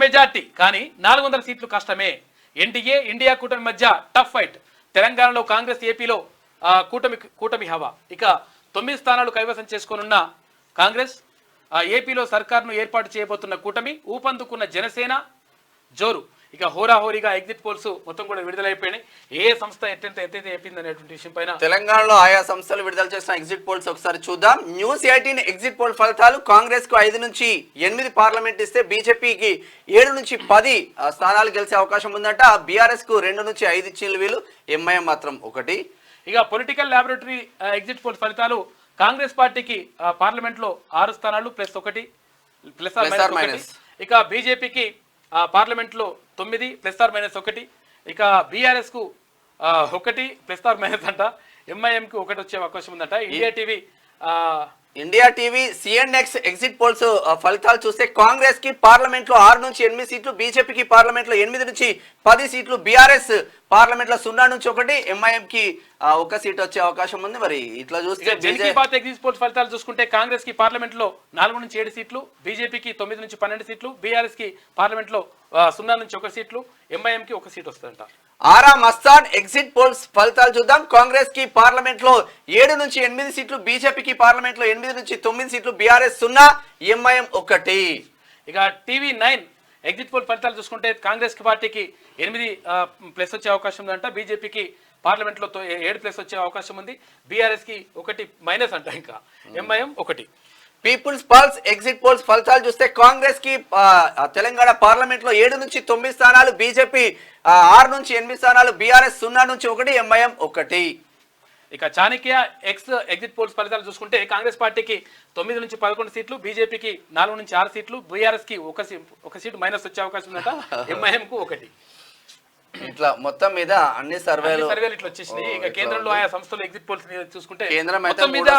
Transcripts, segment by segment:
Majority కానీ 400 సీట్లు కష్టమే. ఎన్డీఏ ఇండియా కూటమి మధ్య టఫ్ ఫైట్. తెలంగాణలో కాంగ్రెస్, ఏపీలో కూటమి హవా. ఇక 9 స్థానాలు కైవసం చేసుకోనున్న కాంగ్రెస్, ఏపీలో సర్కార్ను ఏర్పాటు చేయబోతున్న కూటమి, ఊపందుకున్న జనసేన జోరు. ఇక హోరాహోరీగా ఎగ్జిట్ పోల్స్ మొత్తం కూడా విడుదలైపోయినాయి. ఏ సంస్థ ఎంతైతే చెప్పింది అనేటువంటి విషయం పైన తెలంగాణలో ఆయా సంస్థలు విడుదల చేసిన ఎగ్జిట్ పోల్స్ ఒకసారి చూద్దాం. న్యూస్ 18 ఎగ్జిట్ పోల్ ఫలితాలు. కాంగ్రెస్ కు 5 నుంచి 8 పార్లమెంట్ ఇస్తే బీజేపీకి 7 నుంచి 10 స్థానాలు గెలిచే అవకాశం ఉందంట. బీఆర్ఎస్ కు 2 నుంచి 5 ఇచ్చిన వీళ్ళు, ఎంఐఎం మాత్రం 1. ఇక పొలిటికల్ ల్యాబొరేటరీ ఎగ్జిట్ పోల్ ఫలితాలు. కాంగ్రెస్ పార్టీకి పార్లమెంట్ లో 6 స్థానాలు +1 +-1. ఇక బీజేపీకి పార్లమెంట్ లో 9 +-1. ఇక బీఆర్ఎస్ కు 1 +-, అంట. ఎంఐఎం కు 1 వచ్చే అవకాశం ఉందంట. India TV CNX exit polls ఫలితాలు చూస్తే కాంగ్రెస్ కి పార్లమెంట్ లో 6 నుంచి 8 సీట్లు, బీజేపీకి పార్లమెంట్ లో 8 నుంచి 10 సీట్లు, బీఆర్ఎస్ పార్లమెంట్ లో 0 నుంచి 1, ఎంఐఎం కి 1 సీట్ వచ్చే అవకాశం ఉంది. మరి ఇట్లా చూస్తే ఎగ్జిట్ పోల్ ఫలితాలు చూసుకుంటే కాంగ్రెస్ కి పార్లమెంట్ లో 4 నుంచి 7 సీట్లు, బీజేపీకి 9 నుంచి 12 సీట్లు, బీఆర్ఎస్ కి పార్లమెంట్ లో 0 నుంచి 1 సీట్లు, ఎంఐఎం కి 1 సీట్ వస్తుందంట. ఆరా మస్తాన్ ఎగ్జిట్ పోల్స్ ఫలితాలు చూద్దాం. కాంగ్రెస్ కి పార్లమెంట్ లో 7 నుంచి 8 సీట్లు, బీజేపీకి పార్లమెంట్ లో 8 నుంచి 9 సీట్లు, బీఆర్ఎస్ 0, ఎంఐఎం 1. ఇక టీవీ 9 ఎగ్జిట్ పోల్ ఫలితాలు చూసుకుంటే కాంగ్రెస్ పార్టీకి 8+ వచ్చే అవకాశం ఉందంట. బీజేపీకి పార్లమెంట్ లో 7+ వచ్చే అవకాశం ఉంది. బీఆర్ఎస్ కి 1- అంట. ఇంకా MIM 1. People's Pulse exit polls ఫలితాలు చూస్తే కాంగ్రెస్ కి తెలంగాణ పార్లమెంట్ లో 7 నుంచి 9 స్థానాలు, బీజేపీ 6 నుంచి 8 స్థానాలు, బీఆర్ఎస్ 0 నుంచి 1, ఎంఐఎం 1. ఇక చాణక్య ఎగ్జిట్ పోల్స్ ఫలితాలు చూసుకుంటే కాంగ్రెస్ పార్టీకి 9 నుంచి 11 సీట్లు, బీజేపీకి 4 నుంచి 6 సీట్లు, బీఆర్ఎస్ కి 1 సీటు మైనస్ వచ్చే అవకాశం ఉందట. ఎంఐఎం కు 1. ఇట్లా మొత్తం మీద అన్ని సర్వేలు ఇట్లా వచ్చేసినాయి. ఇక కేంద్రంలో ఆయా సంస్థలు ఎగ్జిట్ పోల్స్ చూసుకుంటే మొత్తం మీద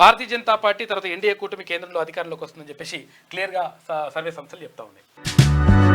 భారతీయ జనతా పార్టీ తర్వాత ఎన్డీఏ కూటమి కేంద్రంలో అధికారంలోకి వస్తుందని చెప్పేసి క్లియర్ గా సర్వే సంస్థలు చెప్తా ఉన్నాయి.